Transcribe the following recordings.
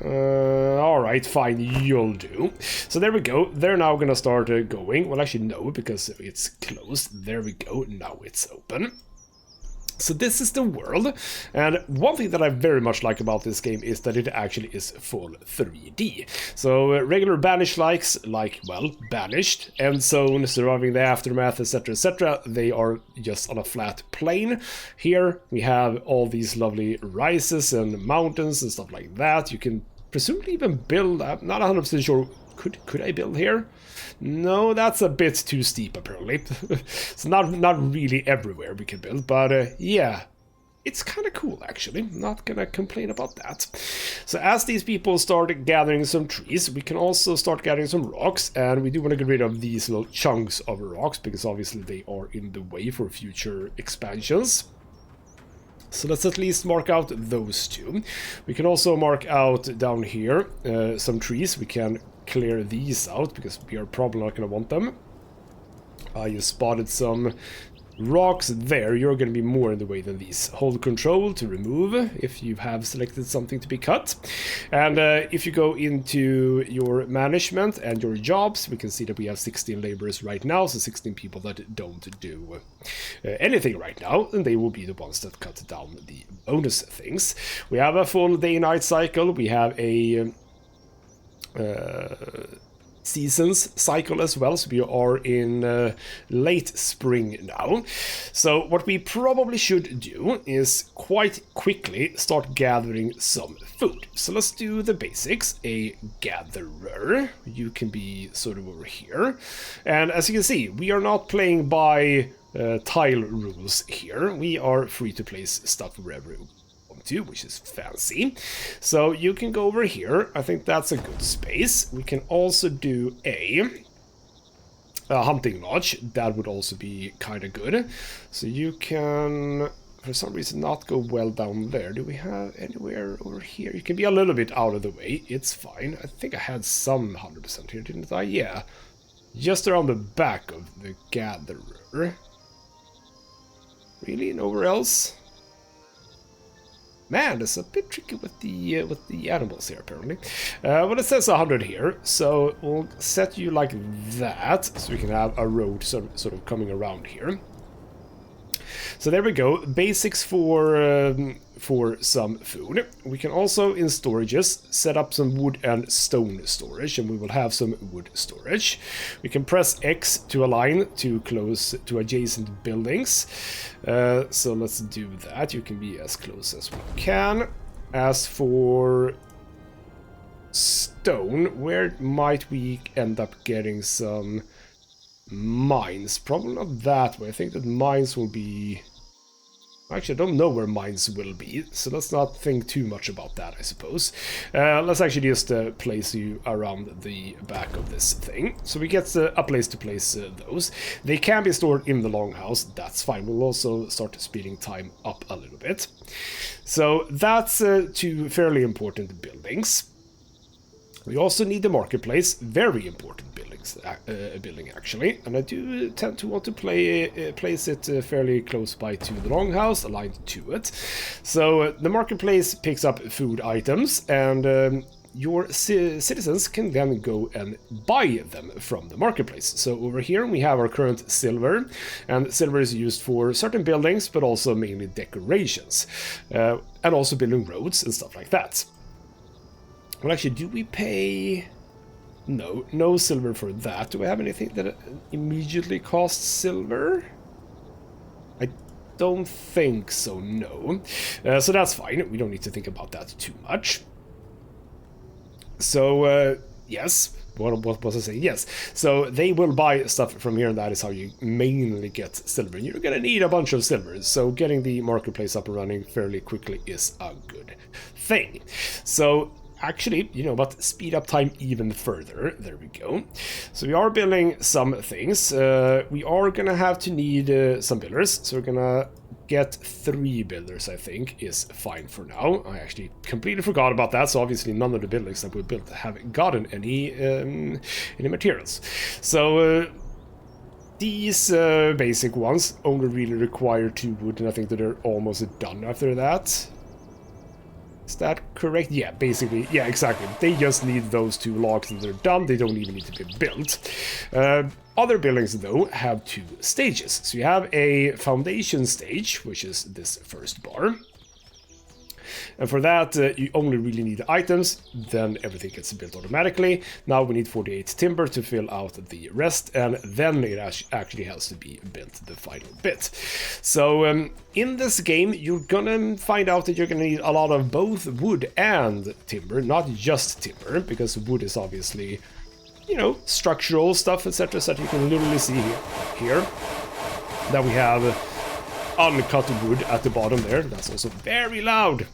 Alright, fine, you'll do. So there we go. They're now gonna start going. Well, actually, no, because it's closed. There we go. Now it's open. So this is the world, and one thing that I very much like about this game is that it actually is full 3D. So regular Banished likes, like, well, Banished, End Zone, Surviving the Aftermath, etc., they are just on a flat plane. Here we have all these lovely rises and mountains and stuff like that. You can presumably even build, I'm not 100% sure, could I build here? No, that's a bit too steep, apparently. It's not really everywhere we can build, but yeah, it's kind of cool, actually. Not gonna complain about that. So as these people start gathering some trees, we can also start gathering some rocks, and we do want to get rid of these little chunks of rocks, because obviously they are in the way for future expansions. So let's at least mark out those two. We can also mark out down here some trees. We can clear these out because we are probably not going to want them. You spotted some rocks there. You're going to be more in the way than these. Hold control to remove if you have selected something to be cut. And if you go into your management and your jobs, we can see that we have 16 laborers right now, so 16 people that don't do anything right now, and they will be the ones that cut down the bonus things. We have a full day-night cycle. We have a seasons cycle as well, so we are in late spring now. So what we probably should do is quite quickly start gathering some food. So let's do the basics. A gatherer, you can be sort of over here, and as you can see, we are not playing by tile rules here. We are free to place stuff wherever to, which is fancy. So you can go over here. I think that's a good space. We can also do a hunting lodge. That would also be kind of good. So you can, for some reason, not go well down there. Do we have anywhere over here? You can be a little bit out of the way. It's fine. I think I had some 100% here, didn't I? Yeah. Just around the back of the gatherer. Really? Nowhere else? Man, it's a bit tricky with the animals here, apparently. Well, it says 100 here, so we'll set you like that, so we can have a road sort of coming around here. So there we go. Basics for some food. We can also, in storages, set up some wood and stone storage, and we will have some wood storage. We can press X to align to close to adjacent buildings. So let's do that. You can be as close as we can. As for stone, where might we end up getting some mines? Probably not that way. I think that mines will be... Actually, I don't know where mines will be, so let's not think too much about that, I suppose. Let's actually just place you around the back of this thing. So we get a place to place those. They can be stored in the longhouse, that's fine. We'll also start speeding time up a little bit. So that's two fairly important buildings. We also need the marketplace, very important building actually, and I do tend to want to place it fairly close by to the longhouse, aligned to it. So the marketplace picks up food items, and your citizens can then go and buy them from the marketplace. So over here we have our current silver, and silver is used for certain buildings, but also mainly decorations, and also building roads and stuff like that. Well, actually, do we pay... No silver for that. Do we have anything that immediately costs silver? I don't think so, no. So that's fine. We don't need to think about that too much. So, yes. What was I saying? Yes. So they will buy stuff from here, and that is how you mainly get silver. And you're going to need a bunch of silver. So getting the marketplace up and running fairly quickly is a good thing. So... actually, you know what, speed up time even further. There we go. So we are building some things. We are gonna have to need some builders, so we're gonna get 3 builders, I think, is fine for now. I actually completely forgot about that, so obviously none of the buildings that we built have gotten any materials. So these basic ones only really require 2 wood, and I think that they're almost done after that. Is that correct? Yeah, basically. Yeah, exactly. They just need those 2 logs and they're done. They don't even need to be built. Other buildings, though, have 2 stages. So you have a foundation stage, which is this first bar. And for that, you only really need items, then everything gets built automatically. Now we need 48 timber to fill out the rest, and then it actually has to be built, the final bit. So in this game, you're gonna find out that you're gonna need a lot of both wood and timber, not just timber, because wood is obviously, you know, structural stuff, etc. So you can literally see here that we have uncut wood at the bottom there. That's also very loud.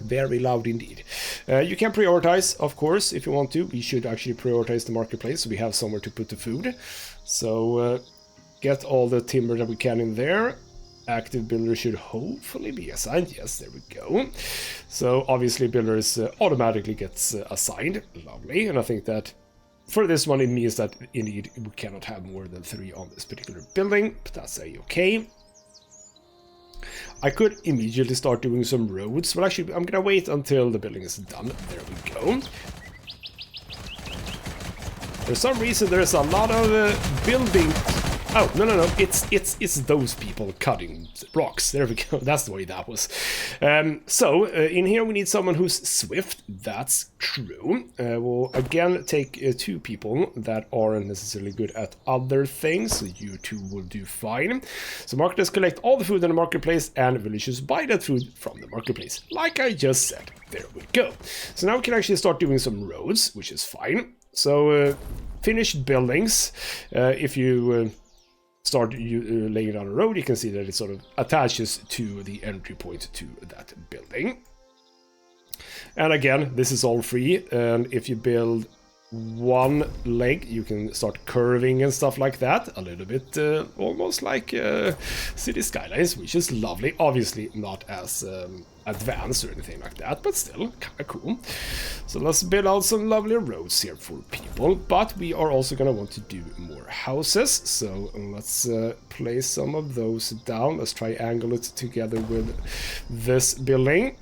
Very loud indeed. You can prioritize, of course, if you want to. We should actually prioritize the marketplace so we have somewhere to put the food. So get all the timber that we can in there. Active builder should hopefully be assigned. Yes, there we go. So obviously builders automatically gets assigned. Lovely. And I think that for this one it means that indeed we cannot have more than 3 on this particular building, but that's okay. I could immediately start doing some roads. Well, actually, I'm gonna wait until the building is done. There we go. For some reason, there's a lot of building. Oh, no. It's those people cutting rocks. There we go. That's the way that was. So, in here we need someone who's swift. That's true. We'll again take 2 people that aren't necessarily good at other things. So you 2 will do fine. So marketers collect all the food in the marketplace and villagers buy that food from the marketplace. Like I just said. There we go. So now we can actually start doing some roads, which is fine. So, finished buildings. If you start laying down a road, you can see that it sort of attaches to the entry point to that building. And again, this is all free, and if you build 1 leg, you can start curving and stuff like that, a little bit almost like City Skylines, which is lovely. Obviously not as advanced or anything like that, but still kind of cool. So let's build out some lovely roads here for people, but we are also going to want to do more houses. So let's place some of those down. Let's triangle it together with this building.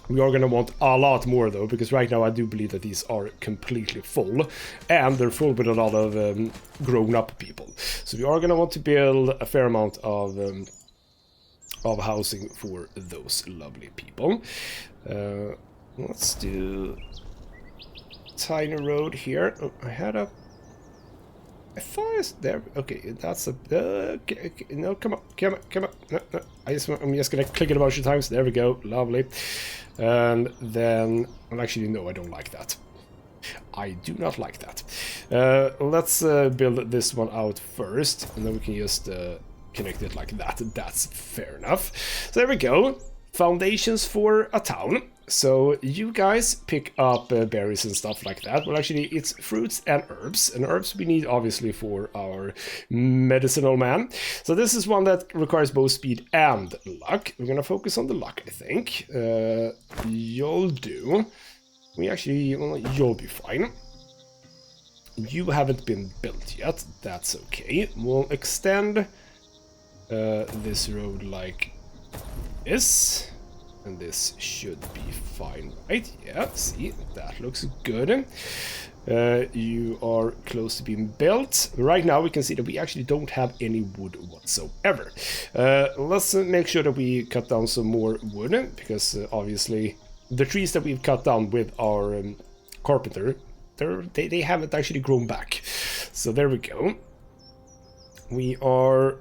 We are going to want a lot more, though, because right now I do believe that these are completely full, and they're full with a lot of grown-up people. So we are going to want to build a fair amount of housing for those lovely people. Let's do tiny road here. Oh, I thought it's there. Okay, that's a. Okay, no, come on. No. I'm just gonna click it a bunch of times. There we go. Lovely. And then, well, actually, no, I don't like that. I do not like that. Let's build this one out first, and then we can just connect it like that. That's fair enough. So there we go. Foundations for a town. So you guys pick up berries and stuff like that. Well, actually, it's fruits and herbs. And herbs we need, obviously, for our medicinal man. So this is one that requires both speed and luck. We're going to focus on the luck, I think. You'll do. You'll be fine. You haven't been built yet. That's okay. We'll extend this road like this. And this should be fine, right? Yeah, see, that looks good. You are close to being built. Right now we can see that we actually don't have any wood whatsoever. Let's make sure that we cut down some more wood, because obviously the trees that we've cut down with our carpenter, they haven't actually grown back. So there we go. We are...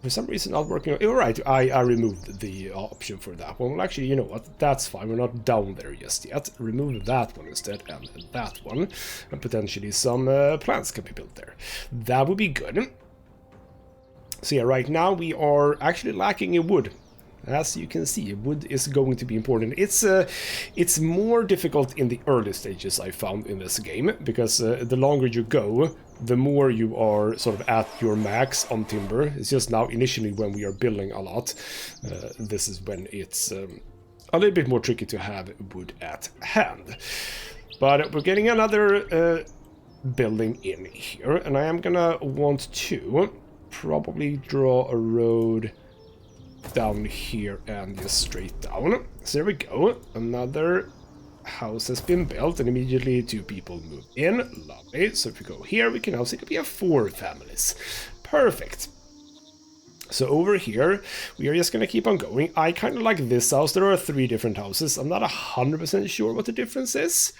For some reason not working. All right, I removed the option for that one. Well, actually, you know what? That's fine. We're not down there just yet. Remove that one instead, and that one. And potentially some plants can be built there. That would be good. So yeah, right now we are actually lacking in wood. As you can see, wood is going to be important. It's more difficult in the early stages, I found, in this game, because the longer you go, the more you are sort of at your max on timber. It's just now, initially, when we are building a lot, this is when it's a little bit more tricky to have wood at hand. But we're getting another building in here, and I am gonna want to probably draw a road down here and just straight down. So there we go. Another house has been built and immediately 2 people move in. Lovely. So if we go here, we can now see that we have 4 families. Perfect. So over here, we are just going to keep on going. I kind of like this house. There are 3 different houses. I'm not 100% sure what the difference is.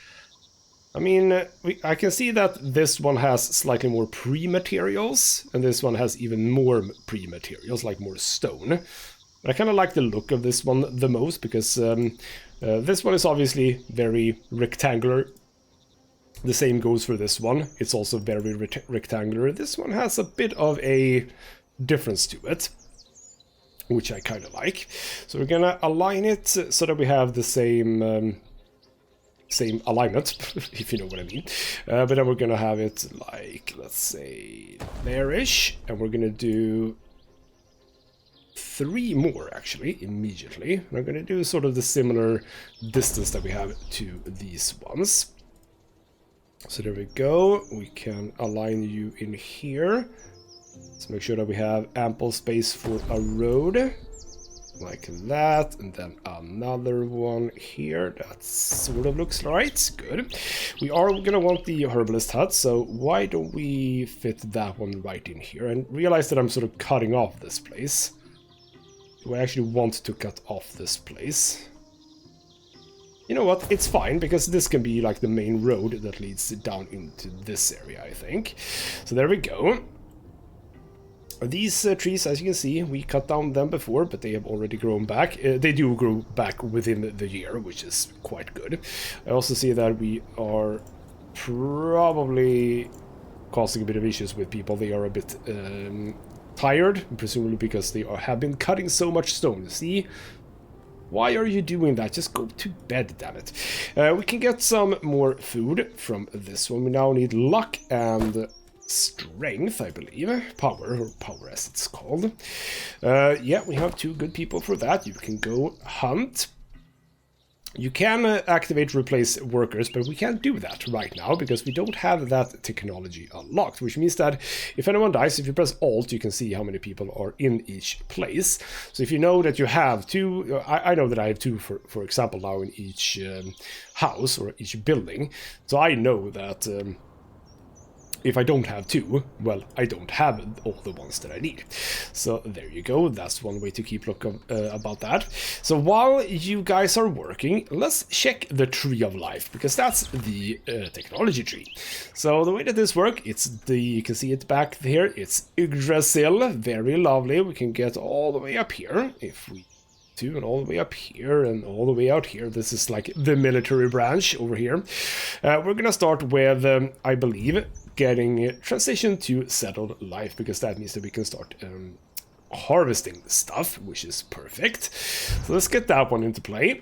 I mean, I can see that this one has slightly more pre-materials, and this one has even more pre-materials, like more stone. But I kind of like the look of this one the most, because this one is obviously very rectangular. The same goes for this one. It's also very rectangular. This one has a bit of a difference to it, which I kind of like. So we're gonna align it so that we have the same same alignment, if you know what I mean. But then we're gonna have it like, let's say, there-ish, and we're gonna do 3 more actually immediately. And I'm gonna do sort of the similar distance that we have to these ones. So there we go. We can align you in here. Let's make sure that we have ample space for a road, like that, and then another one here. That sort of looks right. Good. We are gonna want the herbalist hut, so why don't we fit that one right in here? And realize that I'm sort of cutting off this place. Do I actually want to cut off this place? You know what, it's fine, because this can be like the main road that leads down into this area, I think. So there we go. These trees, as you can see, we cut down them before, but they have already grown back. They do grow back within the year, which is quite good. I also see that we are probably causing a bit of issues with people. They are a bit tired, presumably because they have been cutting so much stone. See? Why are you doing that? Just go to bed, damn it. We can get some more food from this one. We now need luck and strength, I believe. Power, or power as it's called. Yeah, we have 2 good people for that. You can go hunt. You can activate replace workers, but we can't do that right now because we don't have that technology unlocked, which means that if anyone dies, if you press Alt, you can see how many people are in each place. So if you know that you have 2, I know that I have 2, for example, now in each house or each building. So I know that if I don't have 2, well, I don't have all the ones that I need. So there you go. That's one way to keep look about that. So while you guys are working, let's check the tree of life, because that's the technology tree. So the way that this works, you can see it back here. It's Yggdrasil, very lovely. We can get all the way up here if we do, and all the way up here and all the way out here. This is like the military branch over here. We're gonna start with, I believe, getting transition to settled life, because that means that we can start harvesting stuff, which is perfect. So let's get that one into play.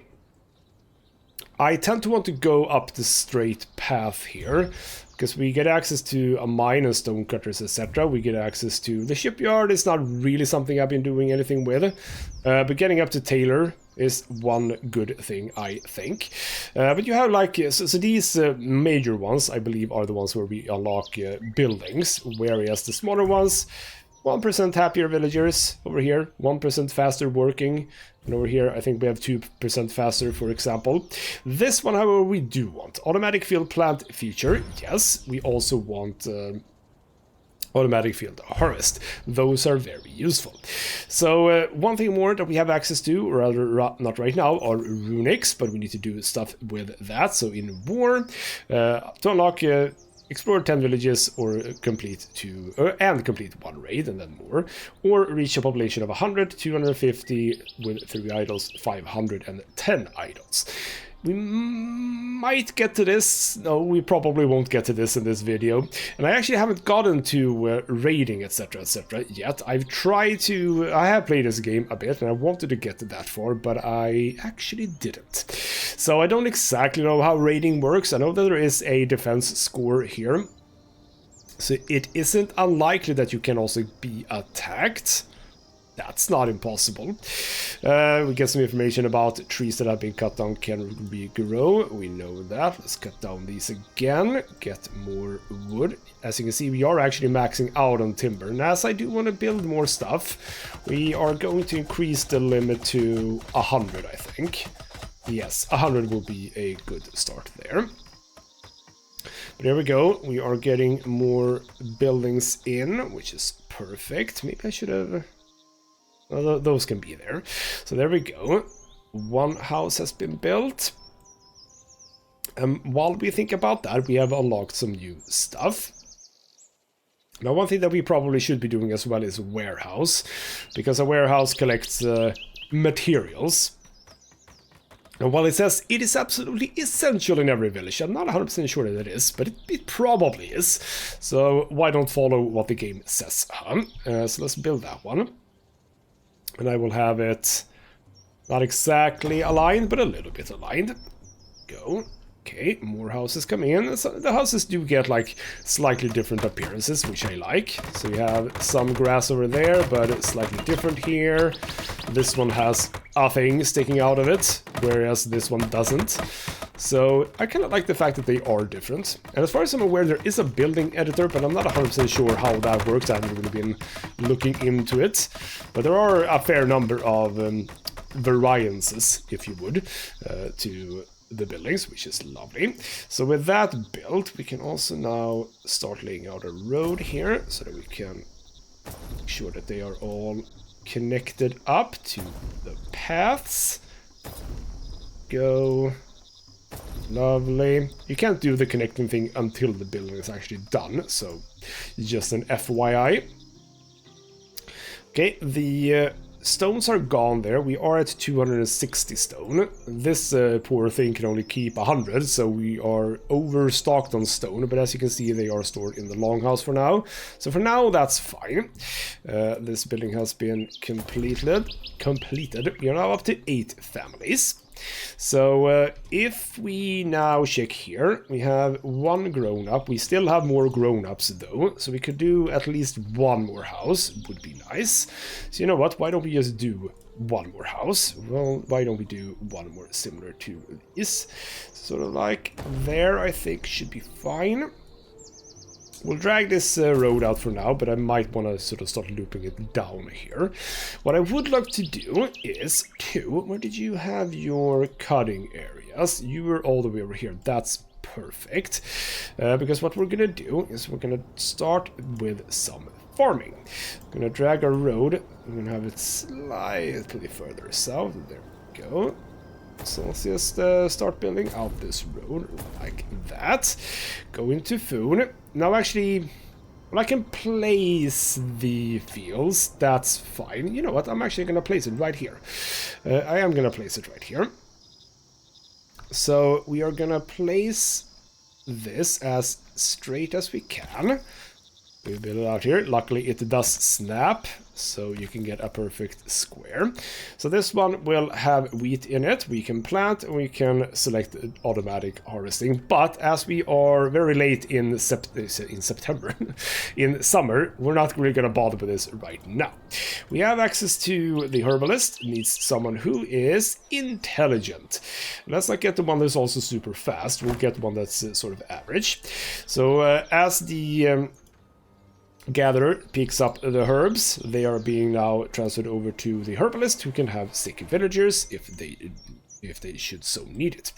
I tend to want to go up the straight path here, because we get access to a mine and stone cutters, etc. We get access to the shipyard. It's not really something I've been doing anything with, but getting up to Taylor is one good thing, I think. But you have like, so these major ones, I believe, are the ones where we unlock buildings, whereas the smaller ones, 1% happier villagers over here, 1% faster working, and over here I think we have 2% faster, for example. This one, however, we do want automatic field plant feature. Yes, we also want automatic field harvest. Those are very useful. So one thing more that we have access to, or rather not right now, are runics, but we need to do stuff with that. So in war, to unlock explore 10 villages or complete 1 raid and then more, or reach a population of 100, 250 with 3 idols, 510 idols. We might get to this. No, we probably won't get to this in this video. And I actually haven't gotten to raiding, etc, etc yet. I have played this game a bit and I wanted to get to that far, but I actually didn't. So I don't exactly know how raiding works. I know that there is a defense score here. So it isn't unlikely that you can also be attacked. That's not impossible. We get some information about trees that have been cut down can regrow. We know that. Let's cut down these again. Get more wood. As you can see, we are actually maxing out on timber. And as I do want to build more stuff, we are going to increase the limit to 100, I think. Yes, 100 will be a good start there. But there we go. We are getting more buildings in, which is perfect. Maybe I should have... Well, those can be there. So there we go. One house has been built. While we think about that, we have unlocked some new stuff. Now, one thing that we probably should be doing as well is a warehouse, because a warehouse collects materials. And while it says it is absolutely essential in every village, I'm not 100% sure that it is, but it probably is. So why don't follow what the game says? So let's build that one. And I will have it not exactly aligned, but a little bit aligned. Go. Okay, more houses come in. So the houses do get like slightly different appearances, which I like. So you have some grass over there, but it's slightly different here. This one has a thing sticking out of it, whereas this one doesn't. So I kind of like the fact that they are different. And as far as I'm aware, there is a building editor, but I'm not 100% sure how that works. I haven't really been looking into it. But there are a fair number of variances, if you would, to the buildings, which is lovely. So with that built, we can also now start laying out a road here so that we can make sure that they are all connected up to the paths. Go. Lovely. You can't do the connecting thing until the building is actually done, so just an FYI. Okay, the stones are gone there. We are at 260 stone. This poor thing can only keep 100, so we are overstocked on stone, but as you can see, they are stored in the longhouse for now. So for now, that's fine. This building has been completed. We are now up to 8 families. So if we now check here, we have 1 grown-up. We still have more grown-ups though, so we could do at least 1 more house. Would be nice. So you know what, why don't we just do 1 more house? Well, why don't we do 1 more similar to this? Sort of like there, I think should be fine. We'll drag this road out for now, but I might want to sort of start looping it down here. What I would like to do is where did you have your cutting areas? You were all the way over here. That's perfect. Because what we're going to do is we're going to start with some farming. We're going to drag our road. We're going to have it slightly further south. There we go. So let's just start building out this road like that. Go into food. Now actually, well, I can place the fields. That's fine. You know what? I'm actually going to place it right here. I am going to place it right here. So we are going to place this as straight as we can. We build it out here. Luckily, it does snap, so you can get a perfect square. So this one will have wheat in it. We can plant and we can select automatic harvesting. But as we are very late in September, in summer, we're not really going to bother with this right now. We have access to the herbalist. It needs someone who is intelligent. Let's not get the one that's also super fast. We'll get one that's sort of average. So as the gatherer picks up the herbs, they are being now transferred over to the herbalist, who can have sick villagers if they should so need it.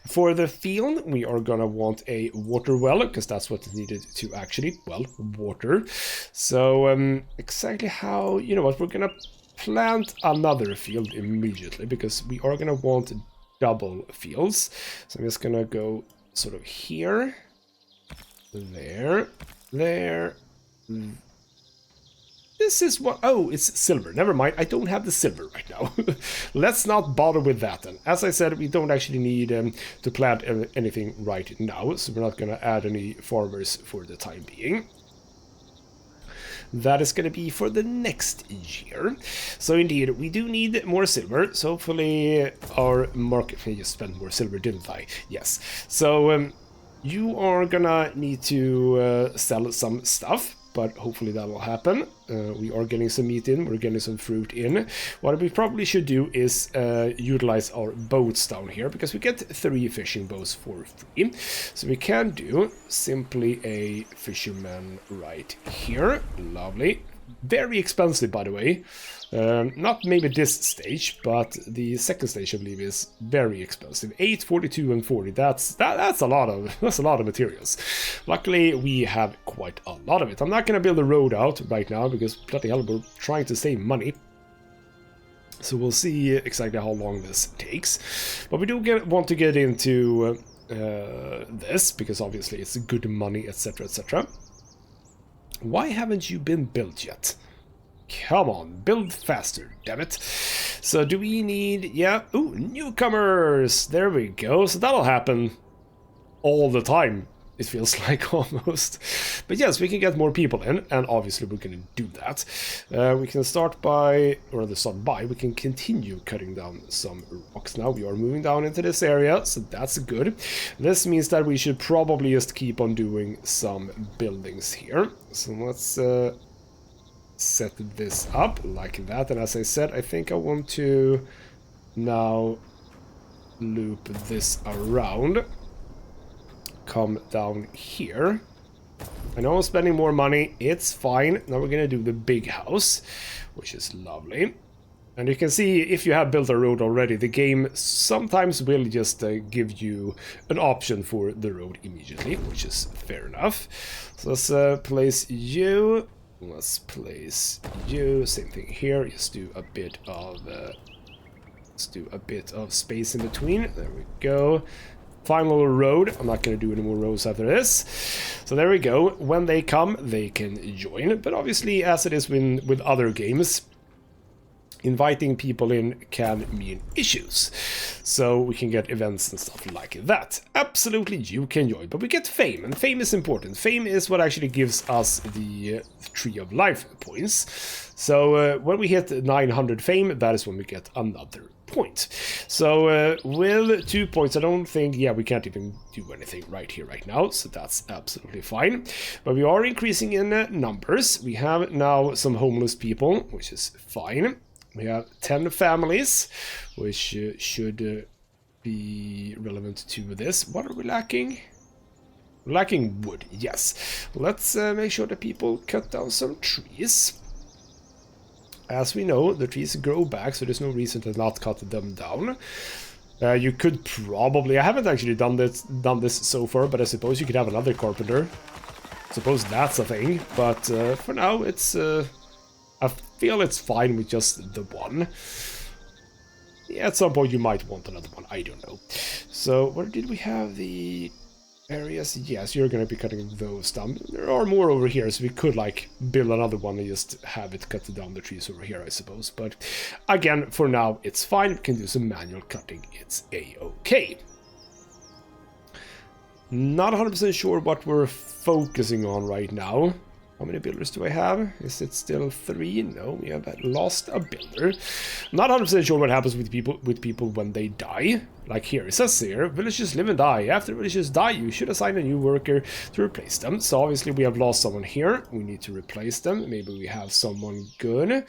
For the field, we are gonna want a water well, because that's what is needed to actually, well, water. So exactly how, you know what, we're gonna plant another field immediately, because we are gonna want double fields. So I'm just gonna go sort of here, there. This is what... Oh, it's silver. Never mind. I don't have the silver right now. Let's not bother with that then. As I said, we don't actually need to plant anything right now, so we're not going to add any farmers for the time being. That is going to be for the next year. So indeed, we do need more silver. So hopefully our market... I just spent more silver, didn't I? Yes. So you are gonna need to sell some stuff. but hopefully that will happen. We are getting some meat in, we're getting some fruit in. What we probably should do is utilize our boats down here, because we get 3 fishing boats for free. So we can do simply a fisherman right here. Lovely. Very expensive, by the way. Not maybe this stage, but the second stage I believe is very expensive. 8, 42, and 40. That's a lot of materials. Luckily, we have quite a lot of it. I'm not gonna build a road out right now because bloody hell, we're trying to save money. So we'll see exactly how long this takes. But we do want to get into this because obviously it's good money, etc., etc. Why haven't you been built yet? Come on, build faster, damn it. So do we need, yeah, ooh, newcomers. There we go. So that'll happen all the time, it feels like, almost. But yes, we can get more people in, and obviously we're going to do that. We can start by, or the start by, we can continue cutting down some rocks now. We are moving down into this area, so that's good. This means that we should probably just keep on doing some buildings here. So let's set this up like that. And as I said, I think I want to now loop this around. Come down here. I know I'm spending more money. It's fine. Now we're gonna do the big house, which is lovely. And you can see if you have built a road already, the game sometimes will just give you an option for the road immediately, which is fair enough. So let's place you. Let's place you. Same thing here. Just do a bit of space in between. There we go. Final road. I'm not going to do any more roads after this. So there we go. When they come, they can join. But obviously, as it is with other games, inviting people in can mean issues. So we can get events and stuff like that. Absolutely, you can join. But we get fame, and fame is important. Fame is what actually gives us the Tree of Life points. So when we hit 900 fame, that is when we get another point. So with 2 points, I don't think, yeah, we can't even do anything right here right now, so that's absolutely fine. But we are increasing in numbers. We have now some homeless people, which is fine. We have 10 families, which should be relevant to this. What are we lacking? We're lacking wood, yes. Let's make sure that people cut down some trees. As we know, the trees grow back, so there's no reason to not cut them down. You could probably... I haven't actually done this so far, but I suppose you could have another carpenter. I suppose that's a thing, but for now, it's... I feel it's fine with just the one. Yeah, at some point you might want another one, I don't know. So, where did we have the... areas? Yes, you're going to be cutting those down. There are more over here, so we could like build another one and just have it cut down the trees over here, I suppose. But again, for now, it's fine. We can do some manual cutting. It's a-okay. Not 100% sure what we're focusing on right now. How many builders do I have? Is it still 3? No, we have lost a builder. Not 100% sure what happens with people when they die. Like here, it says here, villages live and die. After villages die, you should assign a new worker to replace them. So obviously we have lost someone here. We need to replace them. Maybe we have someone good.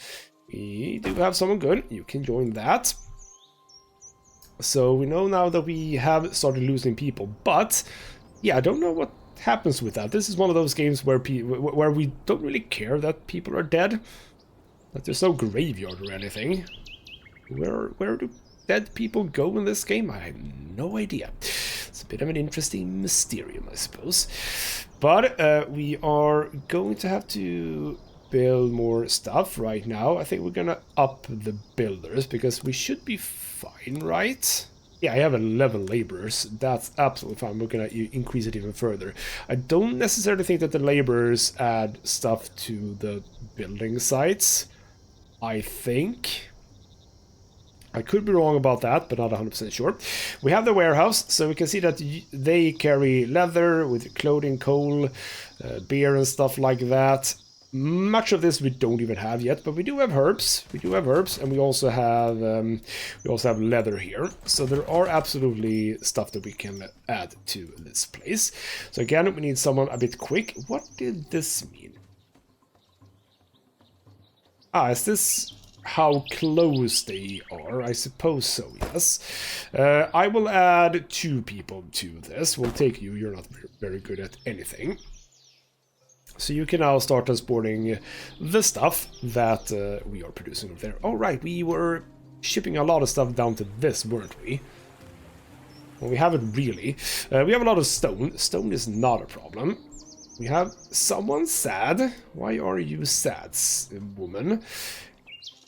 We do have someone good. You can join that. So we know now that we have started losing people. But, yeah, I don't know what happens with that. This is one of those games where we don't really care that people are dead. That there's no graveyard or anything. Where do dead people go in this game? I have no idea. It's a bit of an interesting mysterium, I suppose. But we are going to have to build more stuff right now. I think we're gonna up the builders because we should be fine, right? Yeah, I have 11 laborers. That's absolutely fine. We're going to increase it even further. I don't necessarily think that the laborers add stuff to the building sites. I think. I could be wrong about that, but not 100% sure. We have the warehouse, so we can see that they carry leather with clothing, coal, beer and stuff like that. Much of this we don't even have yet, but we do have herbs. We do have herbs, and we also have leather here. So there are absolutely stuff that we can add to this place. So again, we need someone a bit quick. What did this mean? Ah, is this how close they are? I suppose so, yes. I will add 2 people to this. We'll take you. You're not very good at anything. So you can now start transporting the stuff that we are producing over there. Oh, right, we were shipping a lot of stuff down to this, weren't we? Well, we haven't really. We have a lot of stone. Stone is not a problem. We have someone sad. Why are you sad, woman?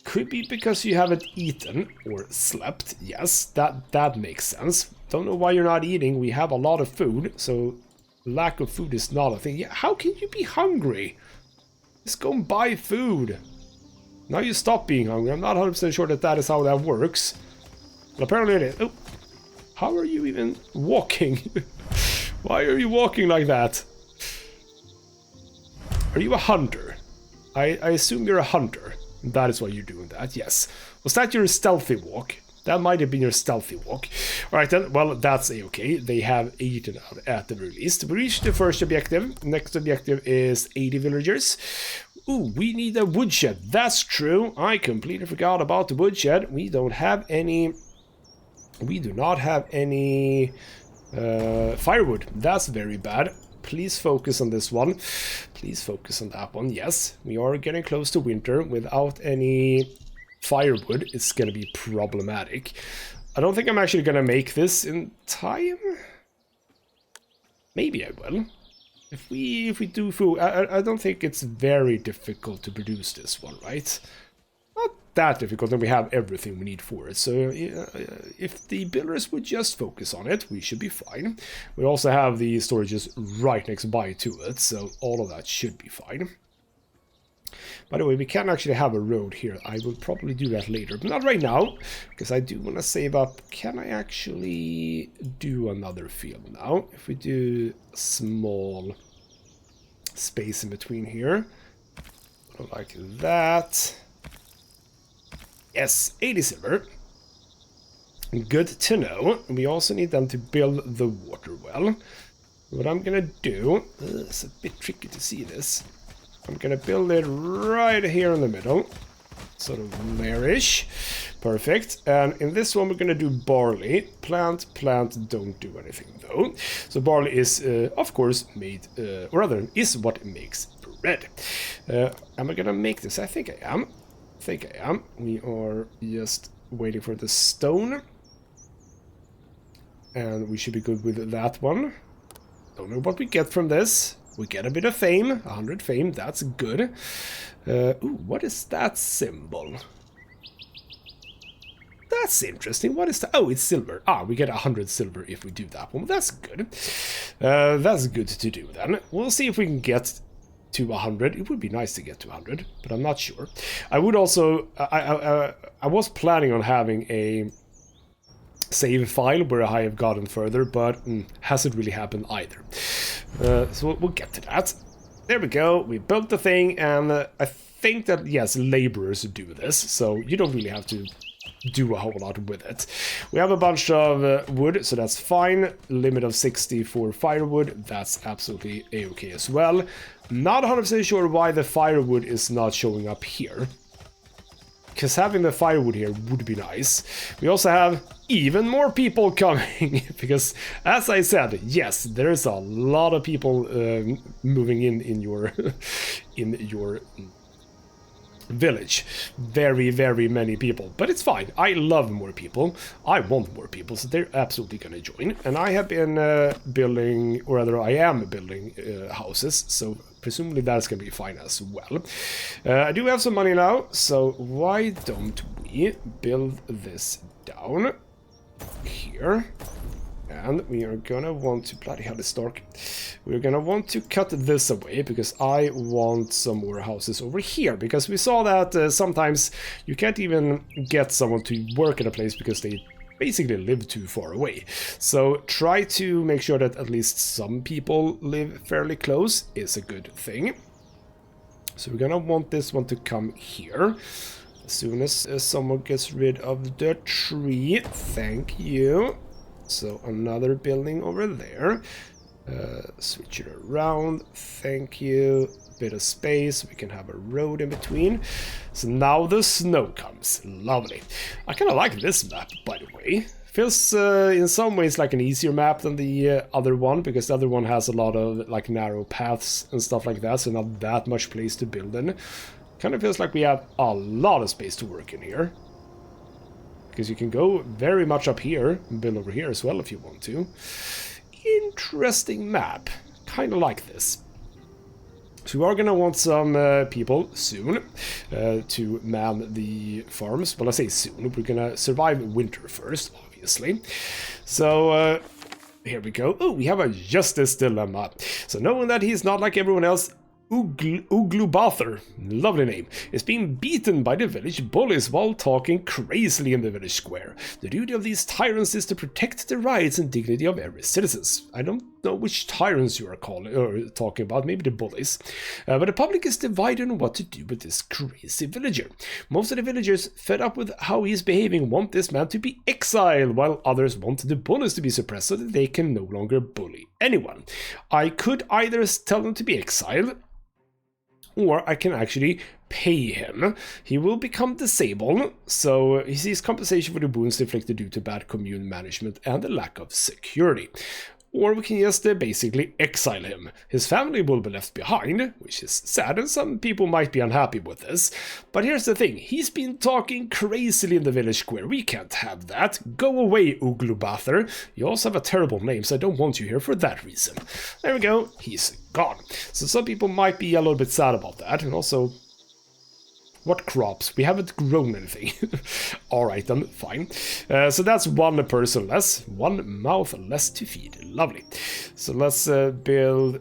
Could be because you haven't eaten or slept. Yes, that makes sense. Don't know why you're not eating. We have a lot of food, so lack of food is not a thing. Yeah, how can you be hungry? Just go and buy food. Now you stop being hungry. I'm not 100% sure that is how that works. But apparently it is. Oh, how are you even walking? Why are you walking like that? Are you a hunter? I assume you're a hunter. That is why you're doing that, yes. Was that your stealthy walk? That might have been your stealthy walk. Alright then, well, that's a-okay. They have eaten out at the very least. We reached the first objective. Next objective is 80 villagers. Ooh, we need a woodshed. That's true. I completely forgot about the woodshed. We don't have any... We do not have any firewood. That's very bad. Please focus on this one. Please focus on that one. Yes, we are getting close to winter. Without any firewood, it's going to be problematic. I don't think I'm actually going to make this in time. Maybe I will. If we do food, I don't think it's very difficult to produce this one, right? Not that difficult, and we have everything we need for it. So if the builders would just focus on it, we should be fine. We also have the storages right next by to it, so all of that should be fine. By the way, we can actually have a road here. I will probably do that later, but not right now, because I do want to save up. Can I actually do another field now? If we do a small space in between here, like that. Yes, 80 silver. Good to know. We also need them to build the water well. What I'm gonna do, it's a bit tricky to see this. I'm gonna build it right here in the middle. Sort of there-ish. Perfect. And in this one we're gonna do barley. Plant, don't do anything though. So barley is, of course, made, or rather, is what makes bread. Am I gonna make this? I think I am. We are just waiting for the stone. And we should be good with that one. Don't know what we get from this. We get a bit of fame, 100 fame, that's good. Ooh, what is that symbol? That's interesting. What is that? Oh, it's silver. Ah, we get 100 silver if we do that one. That's good. That's good to do then. We'll see if we can get to 100. It would be nice to get to 100, but I'm not sure. I would also... I was planning on having a save file where I have gotten further, but hasn't really happened either. So we'll get to that. There we go. We built the thing, and I think that, yes, laborers do this, so you don't really have to do a whole lot with it. We have a bunch of wood, so that's fine. Limit of 60 for firewood. That's absolutely a-okay as well. Not 100% sure why the firewood is not showing up here, because having the firewood here would be nice. We also have even more people coming, because as I said, yes, there's a lot of people moving in your in your village. Very, very many people, but it's fine. I love more people. I want more people, so they're absolutely gonna join. And I have been building, or rather I am building houses, so presumably that's gonna be fine as well. I do have some money now, so why don't we build this down here? And we are gonna want to, bloody hell, it's dark. We're gonna want to cut this away, because I want some more houses over here, because we saw that sometimes you can't even get someone to work in a place because they basically live too far away. So try to make sure that at least some people live fairly close is a good thing. So we're gonna want this one to come here. As soon as someone gets rid of the tree. Thank you. So another building over there. Switch it around. Thank you. Bit of space. We can have a road in between. So now the snow comes. Lovely. I kind of like this map, by the way. Feels in some ways like an easier map than the other one, because the other one has a lot of like narrow paths and stuff like that, so not that much place to build in. Kind of feels like we have a lot of space to work in here. Because you can go very much up here and build over here as well if you want to. Interesting map. Kind of like this. So we are going to want some people soon to man the farms. Well, I say soon. We're going to survive winter first, obviously. So here we go. Oh, we have a justice dilemma. So knowing that he's not like everyone else, Uglubather, lovely name, is being beaten by the village bullies while talking crazily in the village square. The duty of these tyrants is to protect the rights and dignity of every citizen. I don't know which tyrants you are talking about, maybe the bullies. But the public is divided on what to do with this crazy villager. Most of the villagers, fed up with how he is behaving, want this man to be exiled, while others want the bullies to be suppressed so that they can no longer bully anyone. I could either tell them to be exiled, or I can actually pay him. He will become disabled, so he sees compensation for the wounds inflicted due to bad commune management and the lack of security. Or we can just basically exile him. His family will be left behind, which is sad, and some people might be unhappy with this. But here's the thing, he's been talking crazily in the village square. We can't have that. Go away, Uglubather. You also have a terrible name, so I don't want you here for that reason. There we go, he's gone. So some people might be a little bit sad about that, and also... What crops? We haven't grown anything. Alright then, fine. So that's one person less. One mouth less to feed. Lovely. So let's build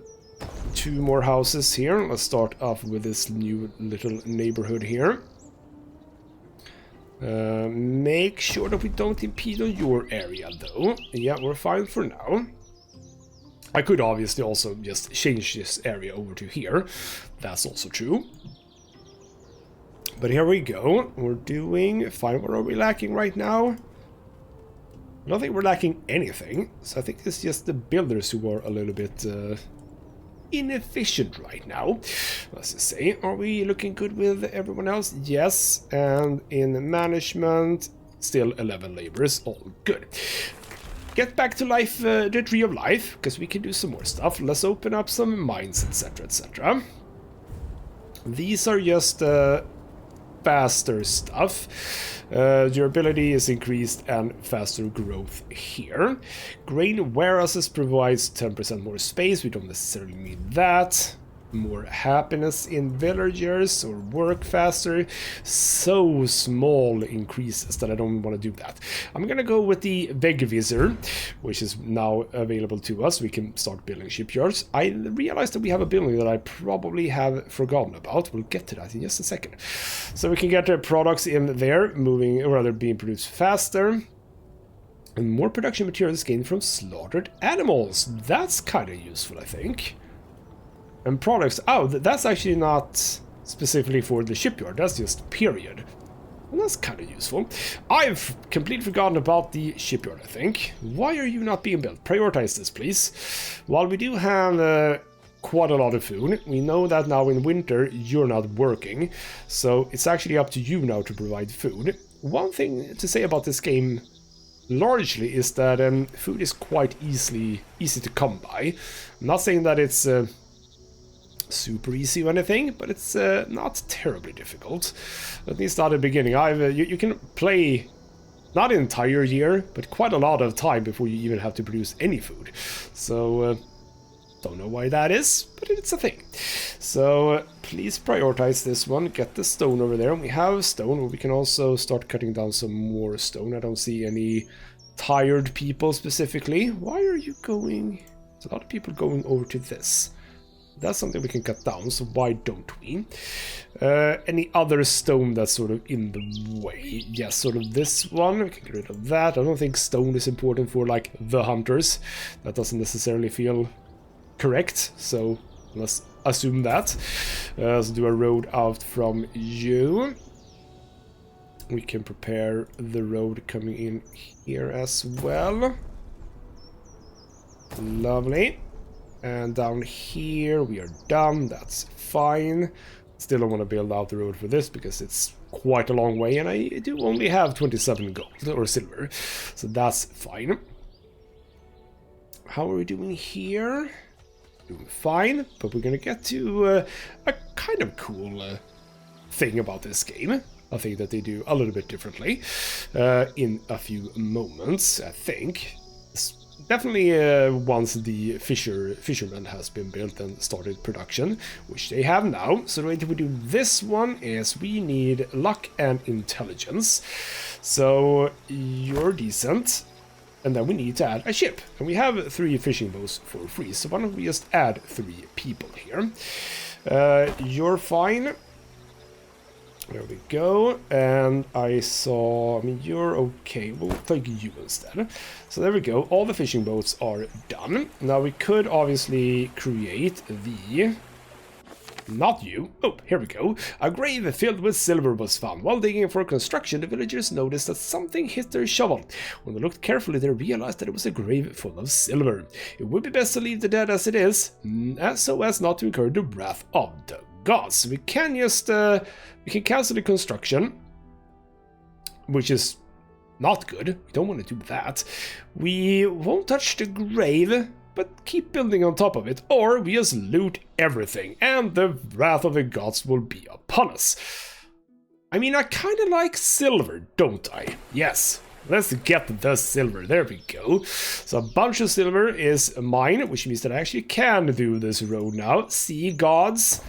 2 more houses here. Let's start off with this new little neighborhood here. Make sure that we don't impede on your area though. Yeah, we're fine for now. I could obviously also just change this area over to here. That's also true. But here we go, we're doing fine. What are we lacking right now? I don't think we're lacking anything, so I think it's just the builders who are a little bit inefficient right now. Let's just say, are we looking good with everyone else? Yes, and in management, still 11 laborers, all good. Get back to life, the tree of life, because we can do some more stuff. Let's open up some mines, etc, etc. These are just... faster stuff. Durability is increased and faster growth here. Grain warehouses provides 10% more space. We don't necessarily need that. More happiness in villagers or work faster. So small increases that I don't want to do that. I'm gonna go with the Vegvisor, which is now available to us. We can start building shipyards. I realized that we have a building that I probably have forgotten about. We'll get to that in just a second. So we can get the products in there, moving, or rather being produced faster. And more production materials gained from slaughtered animals. That's kind of useful, I think. And products, oh, that's actually not specifically for the shipyard, that's just period. And that's kind of useful. I've completely forgotten about the shipyard, I think. Why are you not being built? Prioritize this, please. While we do have quite a lot of food, we know that now in winter you're not working, so it's actually up to you now to provide food. One thing to say about this game largely is that food is quite easy to come by. I'm not saying that it's... super easy or anything, but it's not terribly difficult. At least at the beginning. You can play not an entire year, but quite a lot of time before you even have to produce any food. So don't know why that is, but it's a thing. So please prioritize this one. Get the stone over there. We have stone. We can also start cutting down some more stone. I don't see any tired people specifically. Why are you going? There's a lot of people going over to this. That's something we can cut down, so why don't we? Any other stone that's sort of in the way? Yes, sort of this one. We can get rid of that. I don't think stone is important for, like, the hunters. That doesn't necessarily feel correct, so let's assume that. Let's do a road out from you. We can prepare the road coming in here as well. Lovely. And down here we are done. That's fine. Still don't want to build out the road for this because it's quite a long way, and I do only have 27 gold or silver, so that's fine. How are we doing here? Doing fine, but we're gonna get to a kind of cool thing about this game. I think that they do a little bit differently in a few moments, I think. Definitely once the fisherman has been built and started production, which they have now. So the way we do this one is we need luck and intelligence. So you're decent. And then we need to add a ship. And we have 3 fishing boats for free. So why don't we just add 3 people here. You're fine. There we go, and I mean, you're okay, we'll take you instead. So there we go, all the fishing boats are done. Now we could obviously create not you. Oh, here we go. A grave filled with silver was found. While digging for construction, the villagers noticed that something hit their shovel. When they looked carefully, they realized that it was a grave full of silver. It would be best to leave the dead as it is, so as not to incur the wrath of the gods. We can just we can cancel the construction, which is not good. We don't want to do that. We won't touch the grave, but keep building on top of it, or we just loot everything, and the wrath of the gods will be upon us. I mean, I kind of like silver, don't I? Yes. Let's get the silver. There we go. So a bunch of silver is mine, which means that I actually can do this road now. See, gods?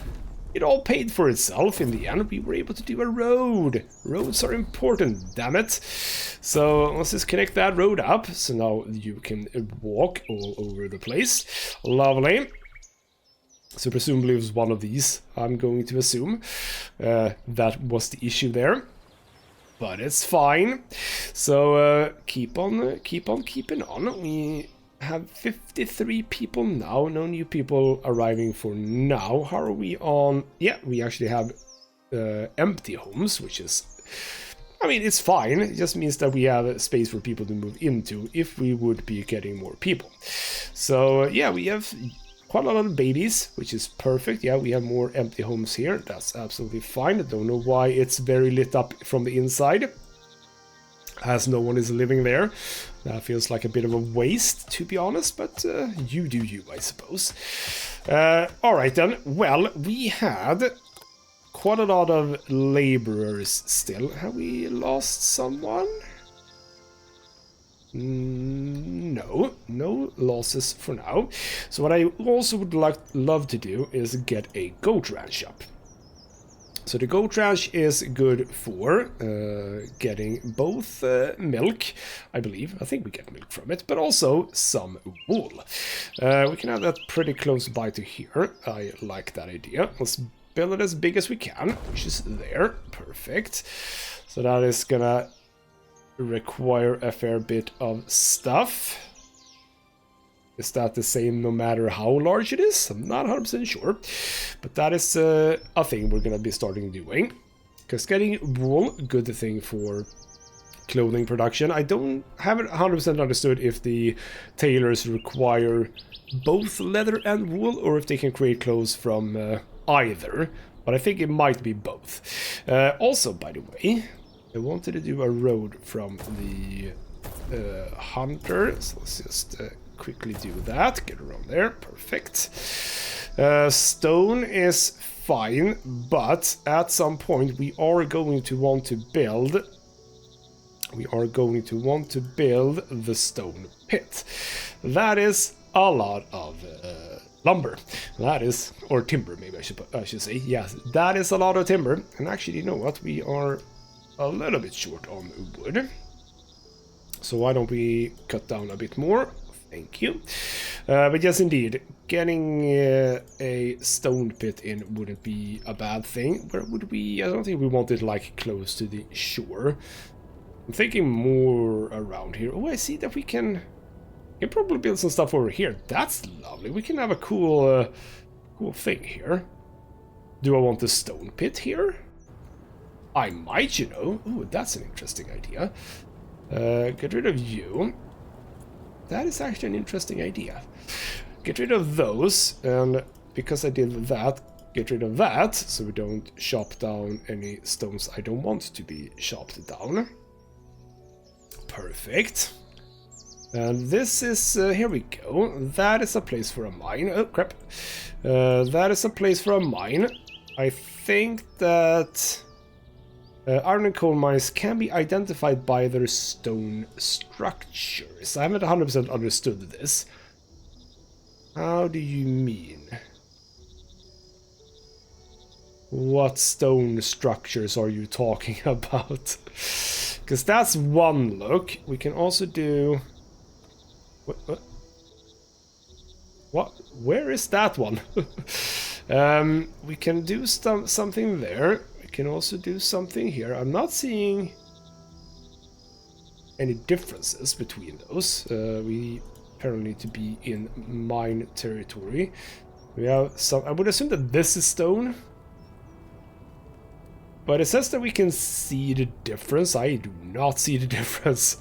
It all paid for itself in the end. We were able to do a road. Roads are important, damn it. So let's just connect that road up. So now you can walk all over the place. Lovely. So presumably it was one of these, I'm going to assume. That was the issue there. But it's fine. So keep on keeping on. We have 53 people now, no new people arriving for now. How are we on? Yeah, we actually have empty homes, which is, I mean, it's fine. It just means that we have space for people to move into if we would be getting more people. So yeah, we have quite a lot of babies, which is perfect. Yeah, we have more empty homes here. That's absolutely fine. I don't know why it's very lit up from the inside, as no one is living there. That feels like a bit of a waste, to be honest, but you do you, I suppose. Alright then, well, we had quite a lot of laborers still. Have we lost someone? No losses for now. So what I also would love to do is get a goat ranch up. So the goat ranch is good for getting both milk, I believe. I think we get milk from it, but also some wool. We can have that pretty close by to here. I like that idea. Let's build it as big as we can, which is there. Perfect. So that is gonna require a fair bit of stuff. Is that the same no matter how large it is? I'm not 100% sure. But that is a thing we're going to be starting doing. Because getting wool, good thing for clothing production. I haven't 100% understood if the tailors require both leather and wool, or if they can create clothes from either. But I think it might be both. Also, by the way, I wanted to do a road from the hunter. So let's just quickly do that. Get around there. Perfect. Stone is fine, but at some point we are going to want to build the stone pit. That is a lot of lumber. That is, or timber, maybe I should say. Yes, that is a lot of timber. And actually, you know what? We are a little bit short on wood. So why don't we cut down a bit more? Thank you. But yes, indeed, getting a stone pit in wouldn't be a bad thing. Where would we? I don't think we want it like close to the shore. I'm thinking more around here. Oh, I see that we can probably build some stuff over here. That's lovely. We can have a cool thing here. Do I want the stone pit here? I might, you know. Oh, that's an interesting idea. Get rid of you. That is actually an interesting idea. get rid of those, and because I did that, get rid of that, so we don't chop down any stones I don't want to be chopped down. Perfect. And this is, here we go, that is a place for a mine. Oh crap. That is a place for a mine. I think that iron and coal mines can be identified by their stone structures. I haven't 100% understood this. How do you mean? What stone structures are you talking about? Because that's one look. We can also do... What? Where is that one? We can do something there. We can also do something here. I'm not seeing any differences between those. We apparently need to be in mine territory. We have some... I would assume that this is stone. But it says that we can see the difference. I do not see the difference.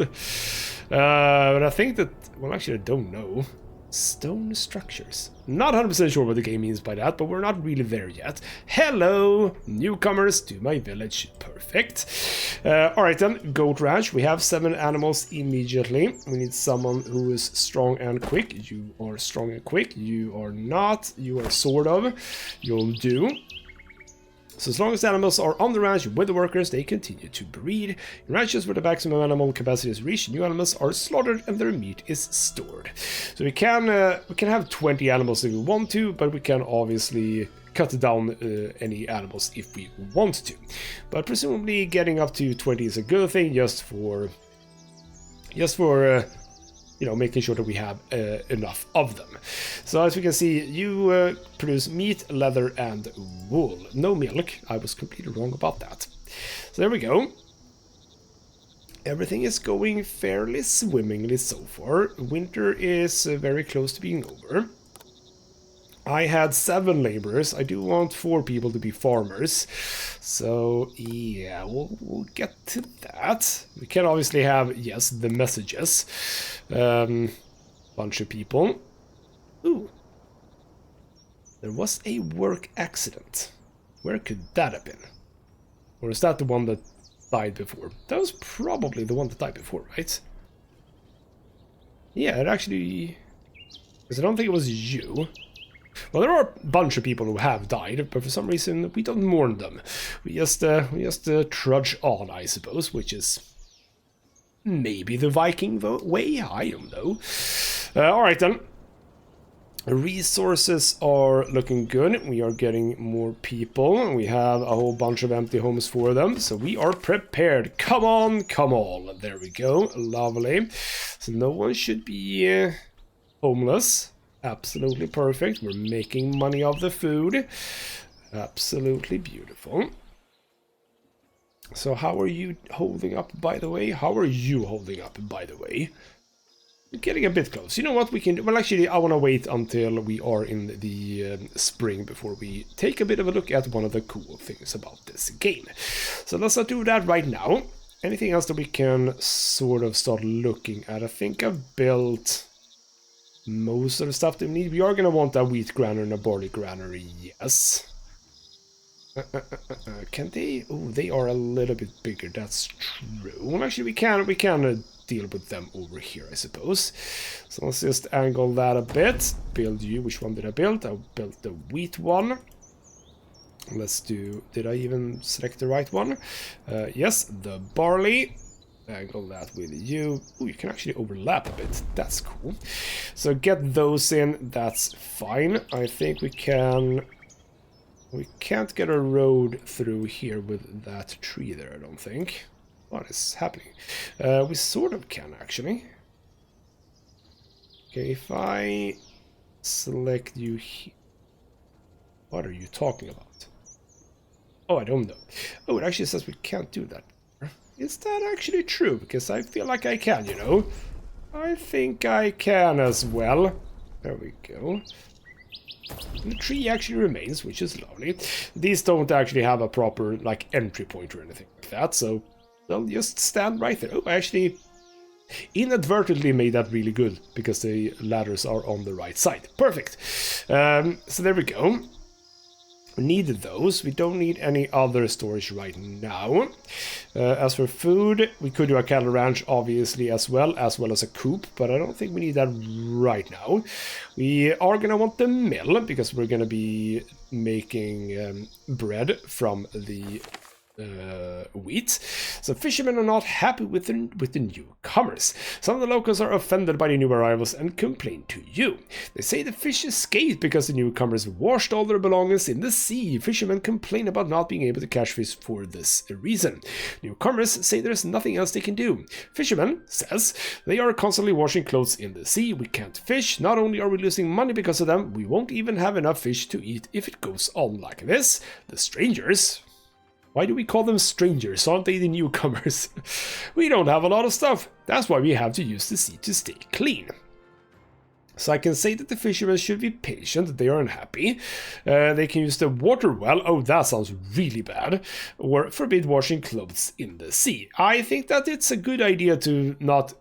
But I think that... Well, actually, I don't know. Stone structures. Not 100% sure what the game means by that, but we're not really there yet. Hello, newcomers to my village. Perfect. Alright then, goat ranch. We have 7 animals immediately. We need someone who is strong and quick. You are strong and quick. You are not. You are sort of. You'll do. So as long as animals are on the ranch with the workers, they continue to breed. In ranches where the maximum animal capacity is reached, new animals are slaughtered and their meat is stored. So we can have 20 animals if we want to, but we can obviously cut down any animals if we want to. But presumably getting up to 20 is a good thing, just for you know, making sure that we have enough of them. So as we can see, you produce meat, leather, and wool. No milk. I was completely wrong about that. So there we go. Everything is going fairly swimmingly so far. Winter is very close to being over. I had 7 laborers. I do want 4 people to be farmers. So, yeah, we'll get to that. We can obviously have, yes, the messages. Bunch of people. Ooh. There was a work accident. Where could that have been? Or is that the one that died before? That was probably the one that died before, right? Yeah, it actually... Because I don't think it was you. Well, there are a bunch of people who have died, but for some reason we don't mourn them. We just trudge on, I suppose, which is maybe the Viking way. I don't know. All right then. Resources are looking good. We are getting more people. We have a whole bunch of empty homes for them, so we are prepared. Come on, come on. There we go. Lovely. So no one should be homeless. Absolutely perfect. We're making money off the food. Absolutely beautiful. So how are you holding up, by the way? How are you holding up, by the way? We're getting a bit close. You know what we can do? Well, actually, I want to wait until we are in the spring before we take a bit of a look at one of the cool things about this game. So let's not do that right now. Anything else that we can sort of start looking at? I think I've built... most of the stuff that we need. We are going to want a wheat granary and a barley granary, yes. Can they? Oh, they are a little bit bigger, that's true. Well, actually, we can deal with them over here, I suppose. So let's just angle that a bit. Build you. Which one did I build? I built the wheat one. Let's do... Did I even select the right one? Yes, the barley. Angle that with you. Oh, you can actually overlap a bit. That's cool. So get those in. That's fine. I think we can... We can't get a road through here with that tree there, I don't think. What is happening? We sort of can, actually. Okay, if I select you here... What are you talking about? Oh, I don't know. Oh, it actually says we can't do that. Is that actually true? Because I feel like I can, you know? I think I can as well. There we go. And the tree actually remains, which is lovely. These don't actually have a proper, like, entry point or anything like that, so they'll just stand right there. Oh, actually, inadvertently made that really good because the ladders are on the right side. Perfect. So there we go. We needed those. We don't need any other storage right now. As for food, we could do a cattle ranch, obviously, as well as a coop, but I don't think we need that right now. We are going to want the mill, because we're going to be making bread from the wheat. So fishermen are not happy with the newcomers. Some of the locals are offended by the new arrivals and complain to you. They say the fish escaped because the newcomers washed all their belongings in the sea. Fishermen complain about not being able to catch fish for this reason. Newcomers say there's nothing else they can do. Fishermen says they are constantly washing clothes in the sea. We can't fish. Not only are we losing money because of them, we won't even have enough fish to eat if it goes on like this. The strangers... Why do we call them strangers? Aren't they the newcomers? We don't have a lot of stuff. That's why we have to use the sea to stay clean. So I can say that the fishermen should be patient. They are unhappy. They can use the water well. Oh, that sounds really bad. Or forbid washing clothes in the sea. I think that it's a good idea to not...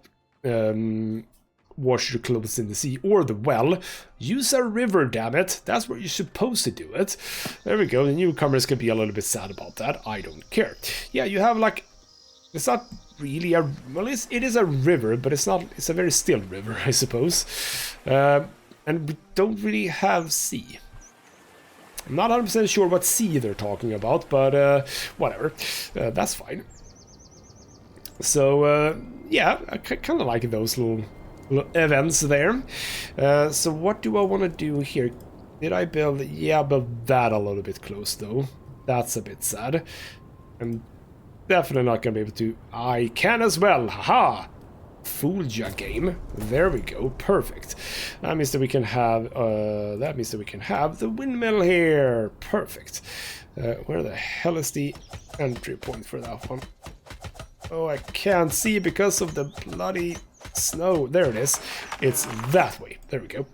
wash your clothes in the sea or the well. Use a river, damn it. That's where you're supposed to do it. There we go. The newcomers can be a little bit sad about that. I don't care. Yeah, you have like... It's not really a... Well, it is a river, but it's not... It's a very still river, I suppose. And we don't really have sea. I'm not 100% sure what sea they're talking about, but whatever. That's fine. So, yeah, I kind of like those little events there. So what do I want to do here? Did I build... Yeah, I built that a little bit close though. That's a bit sad. I'm definitely not gonna be able to... I can as well! Haha! Fooled ya, game. There we go. Perfect. That means that we can have... the windmill here. Perfect. Where the hell is the entry point for that one? Oh, I can't see because of the bloody... snow. There it is. It's that way. There we go.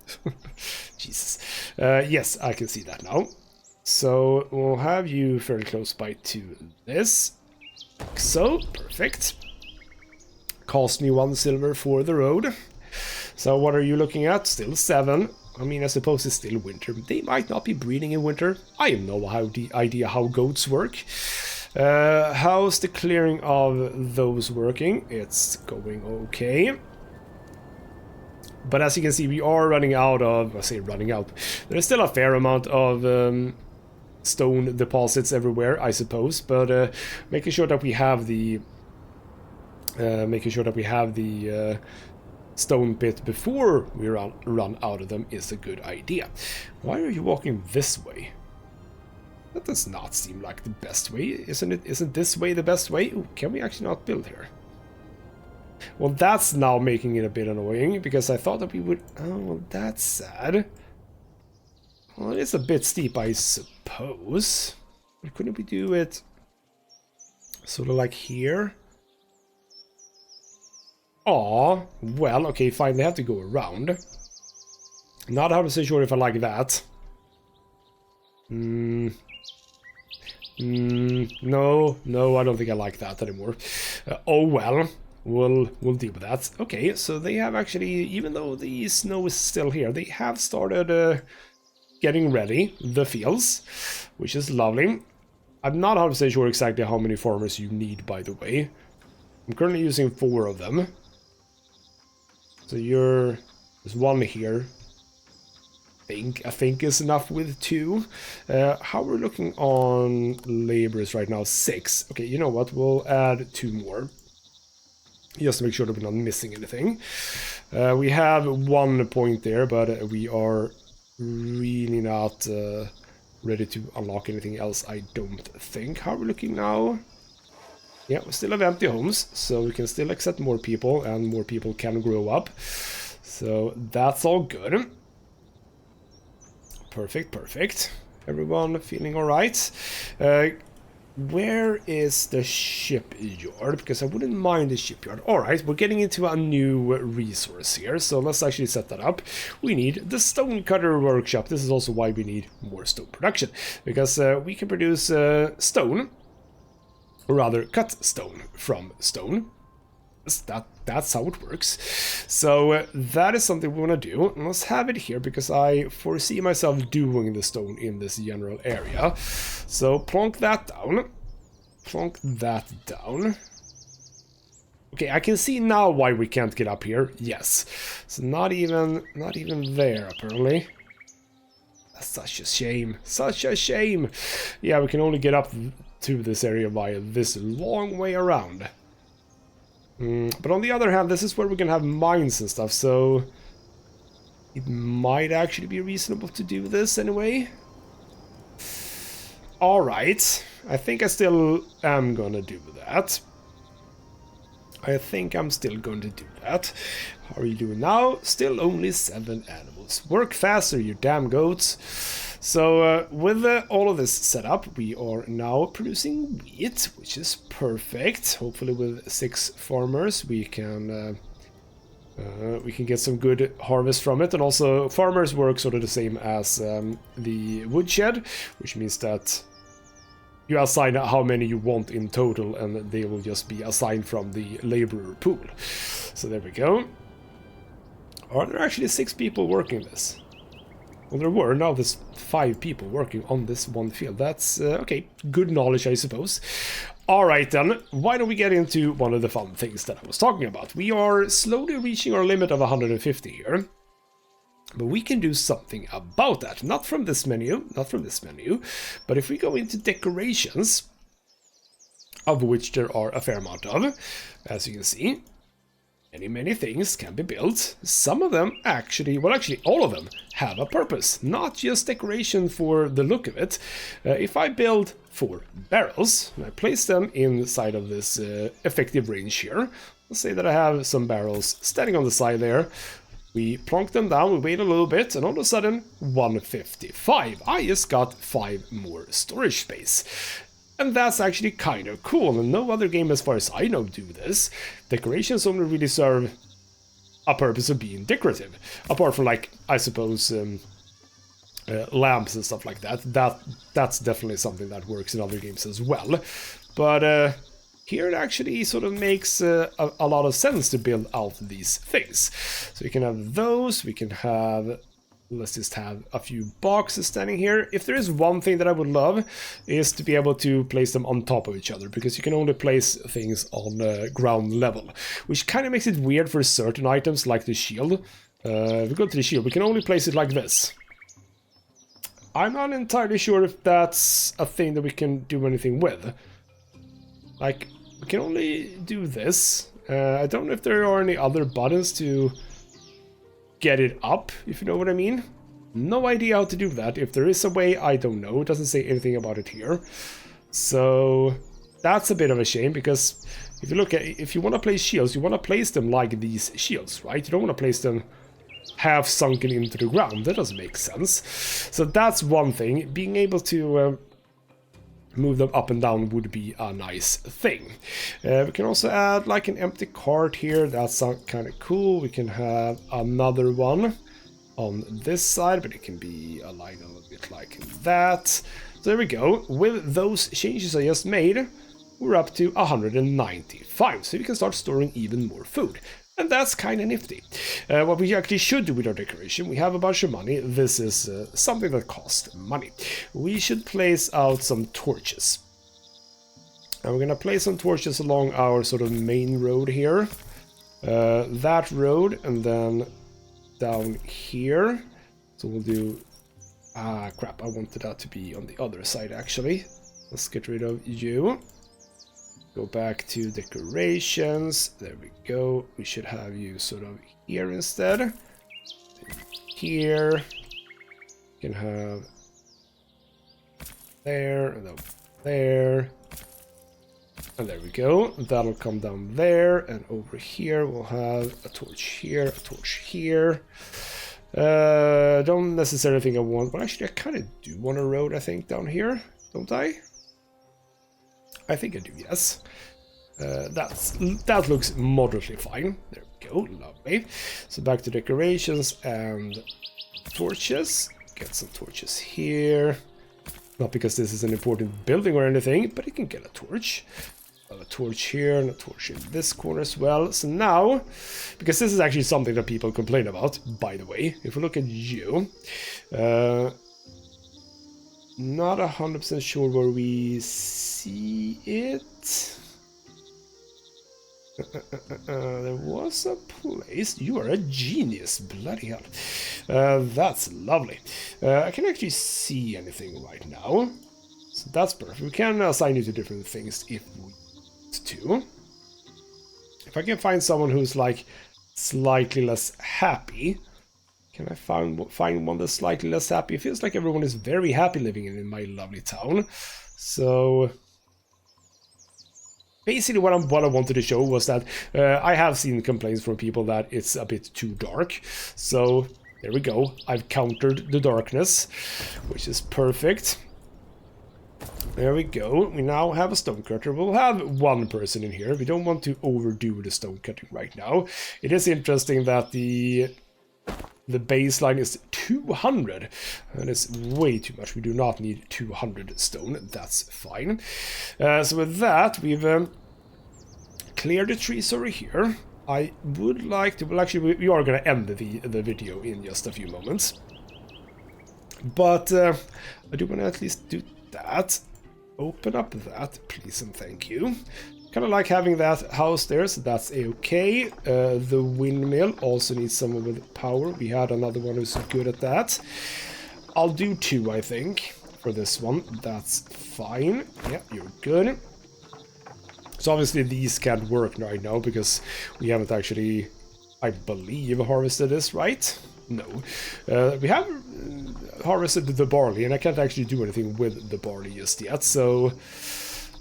Jesus. Yes, I can see that now. So we'll have you fairly close by to this. So, perfect. Cost me 1 silver for the road. So what are you looking at? Still 7. I mean, I suppose it's still winter. They might not be breeding in winter. I have no idea how goats work. How's the clearing of those working? It's going okay. But as you can see, we are running out of... I say running out. There's still a fair amount of stone deposits everywhere, I suppose. But making sure that we have the... stone pit before we run out of them is a good idea. Why are you walking this way? That does not seem like the best way, isn't it? Isn't this way the best way? Ooh, can we actually not build here? Well, that's now making it a bit annoying, because I thought that we would... Oh, well, that's sad. Well, it is a bit steep, I suppose. But couldn't we do it sort of like here? Aw, well, okay, fine, they have to go around. Not 100% sure if I like that. No, I don't think I like that anymore. Oh well, we'll deal with that. Okay, so they have actually, even though the snow is still here, they have started getting ready the fields, which is lovely. I'm not 100% sure exactly how many farmers you need, by the way. I'm currently using 4 of them. So there's 1 here. I think is enough with 2. How we're looking on laborers right now? 6. Okay, you know what? We'll add 2 more. Just to make sure that we're not missing anything. We have 1 point there, but we are really not ready to unlock anything else, I don't think. How are we looking now? Yeah, we still have empty homes, so we can still accept more people, and more people can grow up. So that's all good. Perfect. Everyone feeling all right? Where is the shipyard? Because I wouldn't mind the shipyard. All right, we're getting into a new resource here, so let's actually set that up. We need the stone cutter workshop. This is also why we need more stone production, because we can produce stone, or rather cut stone from stone. That's how it works. So that is something we want to do. And let's have it here because I foresee myself doing the stone in this general area. So plonk that down. Plonk that down. Okay, I can see now why we can't get up here. Yes. So not even there apparently. That's such a shame. Such a shame. Yeah, we can only get up to this area via this long way around. But on the other hand, this is where we can have mines and stuff, so it might actually be reasonable to do this anyway. Alright, I think I still am gonna do that. I think I'm still going to do that. How are you doing now? Still only 7 animals. Work faster, you damn goats. So with all of this set up, we are now producing wheat, which is perfect. Hopefully with 6 farmers we can get some good harvest from it. And also farmers work sort of the same as the woodshed, which means that you assign how many you want in total and they will just be assigned from the laborer pool. So there we go. Are there actually 6 people working this? Well, there were, now there's 5 people working on this one field. That's, okay, good knowledge, I suppose. Alright then, why don't we get into one of the fun things that I was talking about. We are slowly reaching our limit of 150 here. But we can do something about that. Not from this menu, but if we go into decorations, of which there are a fair amount of, as you can see, many things can be built. Some of them actually, well actually all of them have a purpose, not just decoration for the look of it. If I build 4 barrels, and I place them inside of this effective range here, let's say that I have some barrels standing on the side there, we plonk them down, we wait a little bit, and all of a sudden, 155. I just got 5 more storage space. And that's actually kind of cool, and no other game as far as I know do this. Decorations only really serve a purpose of being decorative. Apart from, like, I suppose, lamps and stuff like that. That's definitely something that works in other games as well. But here it actually sort of makes a lot of sense to build out these things. So we can have those, we can have... Let's just have a few boxes standing here. If there is one thing that I would love is to be able to place them on top of each other, because you can only place things on ground level, which kind of makes it weird for certain items like the shield. If we go to the shield, we can only place it like this. I'm not entirely sure if that's a thing that we can do anything with. Like, we can only do this. I don't know if there are any other buttons to get it up, if you know what I mean. No idea how to do that. If there is a way, I don't know. It doesn't say anything about it here. So that's a bit of a shame, because if you look at, if you want to place shields, you want to place them like these shields, right? You don't want to place them half sunken into the ground. That doesn't make sense. So that's one thing. Being able to move them up and down would be a nice thing. We can also add like an empty cart here. That's kind of cool. We can have another one on this side, but it can be aligned a little bit like that. So there we go. With those changes I just made, we're up to 195. So we can start storing even more food. And that's kind of nifty. What we actually should do with our decoration, we have a bunch of money. This is something that costs money. We should place out some torches. And we're going to place some torches along our sort of main road here. That road, and then down here. So we'll do... Ah, crap, I wanted that to be on the other side, actually. Let's get rid of you. Go back to decorations. There we go. We should have you sort of here instead. Here. You can have there, and then there. And there we go. That'll come down there. And over here we'll have a torch here, a torch here. Don't necessarily think I want, but actually I kind of do want a road, I think, down here. Don't I? I think I do, yes. That looks moderately fine. There we go, lovely. So back to decorations and torches. Get some torches here. Not because this is an important building or anything, but you can get a torch. A torch here and a torch in this corner as well. So now, because this is actually something that people complain about, by the way, if we look at you, not 100% sure where we see it. There was a place. You are a genius, bloody hell. That's lovely. I can actually see anything right now, so that's perfect. We can assign you to different things if we want to. If I can find someone who's like slightly less happy, can I find one that's slightly less happy? It feels like everyone is very happy living in my lovely town. So basically what I wanted to show was that I have seen complaints from people that it's a bit too dark. So there we go. I've countered the darkness, which is perfect. There we go. We now have a stonecutter. We'll have one person in here. We don't want to overdo the stone cutting right now. It is interesting that the baseline is 200, and it's way too much. We do not need 200 stone. That's fine. So with that, we've cleared the trees over here. I would like to... Well, actually, we are going to end the video in just a few moments. But I do want to at least do that. Open up that, please and thank you. Kind of like having that house there, so that's okay. The windmill also needs someone with power. We had another one who's good at that. I'll do 2, I think, for this one. That's fine. Yeah, you're good. So obviously these can't work right now because we haven't actually, I believe, harvested this, right? No. We have harvested the barley, and I can't actually do anything with the barley just yet, so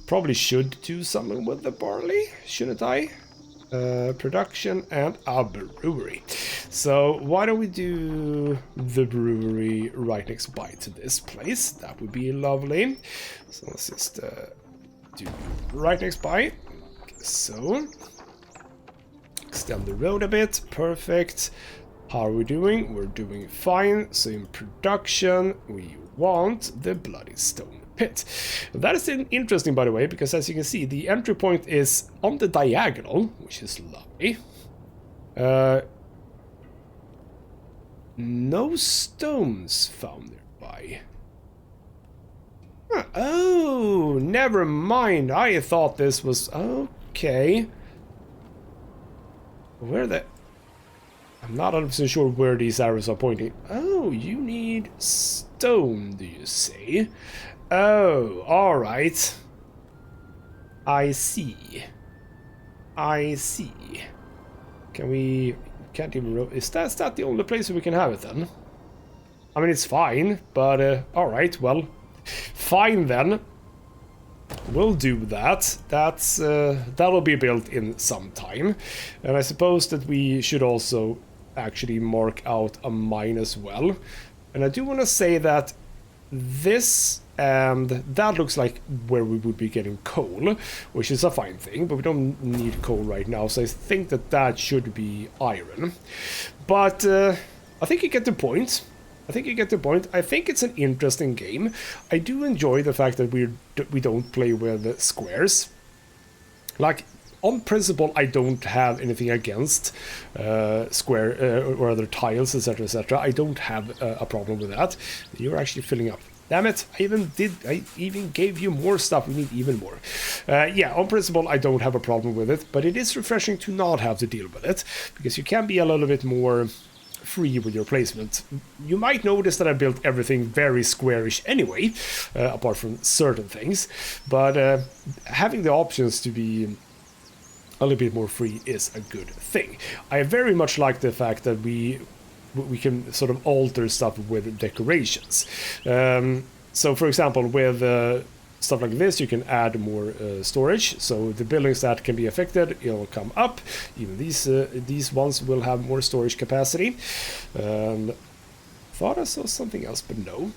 probably should do something with the barley, shouldn't I? Production and a brewery. So why don't we do the brewery right next by to this place? That would be lovely. So let's just do right next by. So extend the road a bit. Perfect. How are we doing? We're doing fine. So in production, we want the bloody stone pit. That is interesting, by the way, because as you can see, the entry point is on the diagonal, which is lovely. No stones found nearby. Huh. Oh, never mind. I thought this was okay. Where the... I'm not 100% sure where these arrows are pointing. Oh, you need stone, do you say? Oh, alright. I see. I see. Can we... Can't even... Is that the only place we can have it then? I mean, it's fine, but... alright, well... Fine then. We'll do that. That's... that'll be built in some time. And I suppose that we should also actually mark out a mine as well. And I do want to say that this and that looks like where we would be getting coal, which is a fine thing, but we don't need coal right now, so I think that that should be iron. But I think you get the point. I think you get the point. I think it's an interesting game. I do enjoy the fact that we don't play with squares. Like, on principle, I don't have anything against square or other tiles, etc., etc. I don't have a problem with that. You're actually filling up. Damn it! I even gave you more stuff. We need even more. Yeah, on principle, I don't have a problem with it, but it is refreshing to not have to deal with it, because you can be a little bit more free with your placement. You might notice that I built everything very squarish anyway, apart from certain things, but having the options to be a little bit more free is a good thing. I very much like the fact that we can sort of alter stuff with decorations. So for example, with stuff like this, you can add more storage. So the buildings that can be affected, it'll come up. Even these ones will have more storage capacity. Thought I saw something else, but no.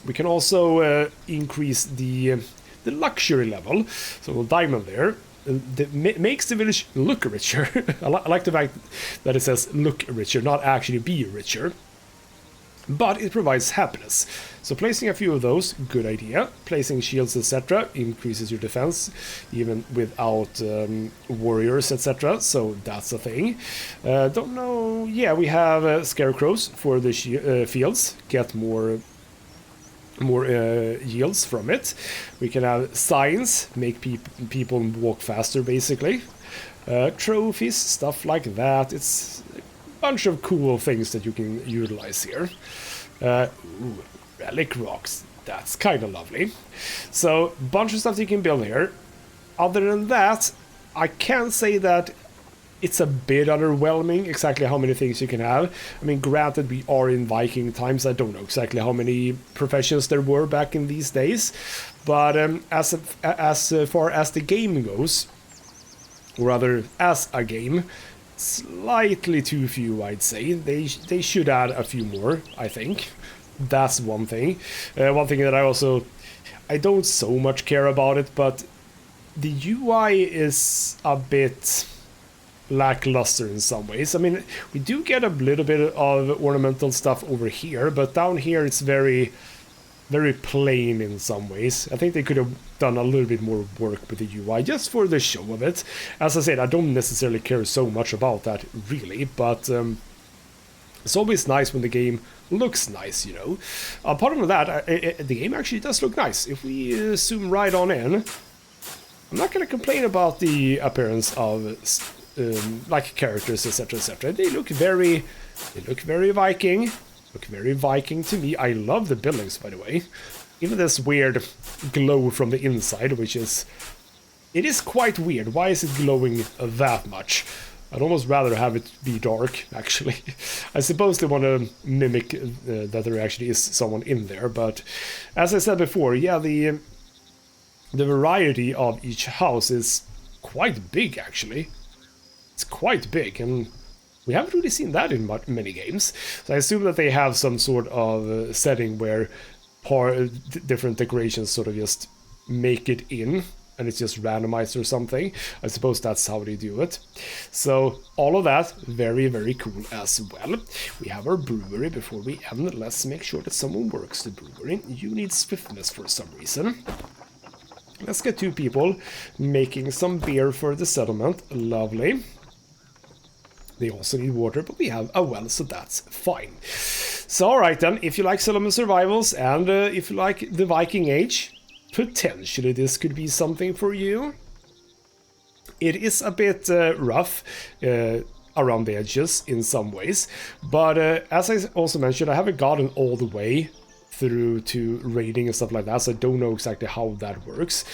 We can also increase the luxury level. So we'll diamond there. That makes the village look richer. I like the fact that it says look richer, not actually be richer. but it provides happiness. So placing a few of those, good idea. Placing shields, etc. increases your defense, even without warriors, etc. So that's a thing. Don't know. Yeah, we have scarecrows for the fields. Get more yields from it. We can have signs, make people walk faster, basically. Trophies, stuff like that. It's a bunch of cool things that you can utilize here. Ooh, relic rocks. That's kind of lovely. So, bunch of stuff you can build here. Other than that, I can say that it's a bit underwhelming exactly how many things you can have. I mean, granted, we are in Viking times. I don't know exactly how many professions there were back in these days. But as far as the game goes, or rather, as a game, slightly too few, I'd say. They should add a few more, I think. That's one thing. One thing that I don't so much care about it, but the UI is a bit lackluster in some ways. I mean, we do get a little bit of ornamental stuff over here, but down here it's very, very plain in some ways. I think they could have done a little bit more work with the UI just for the show of it. As I said, I don't necessarily care so much about that really, but it's always nice when the game looks nice, you know. Apart from that, the game actually does look nice. If we zoom right on in, I'm not going to complain about the appearance of like characters, etc., etc. They look very Viking. Look very Viking to me. I love the buildings, by the way. Even this weird glow from the inside, which is... It is quite weird. Why is it glowing that much? I'd almost rather have it be dark, actually. I suppose they want to mimic that there actually is someone in there, but as I said before, yeah, the variety of each house is quite big, actually. It's quite big, and we haven't really seen that in many games. So I assume that they have some sort of setting where different decorations sort of just make it in, and it's just randomized or something. I suppose that's how they do it. So all of that, very, very cool as well. We have our brewery. Before we end, let's make sure that someone works the brewery. You need swiftness for some reason. Let's get 2 people making some beer for the settlement. Lovely. They also need water, but we have a well, so that's fine. So alright then, if you like settlement survivals and if you like the Viking Age, potentially this could be something for you. It is a bit rough around the edges in some ways, but as I also mentioned, I haven't gotten all the way through to raiding and stuff like that, so I don't know exactly how that works.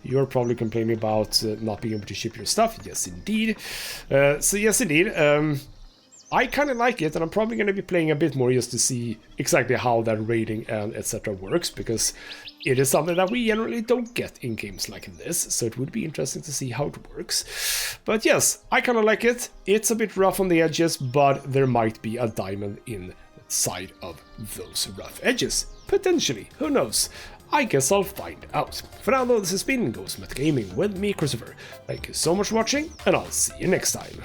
You're probably complaining about not being able to ship your stuff. Yes, indeed. So yes, indeed. I kind of like it, and I'm probably going to be playing a bit more just to see exactly how that raiding and etc. works, because it is something that we generally don't get in games like this, so it would be interesting to see how it works. But yes, I kind of like it. It's a bit rough on the edges, but there might be a diamond inside of those rough edges. Potentially, who knows? I guess I'll find out. For now though, this has been ghostmutgaming with me, Christopher. Thank you so much for watching, and I'll see you next time.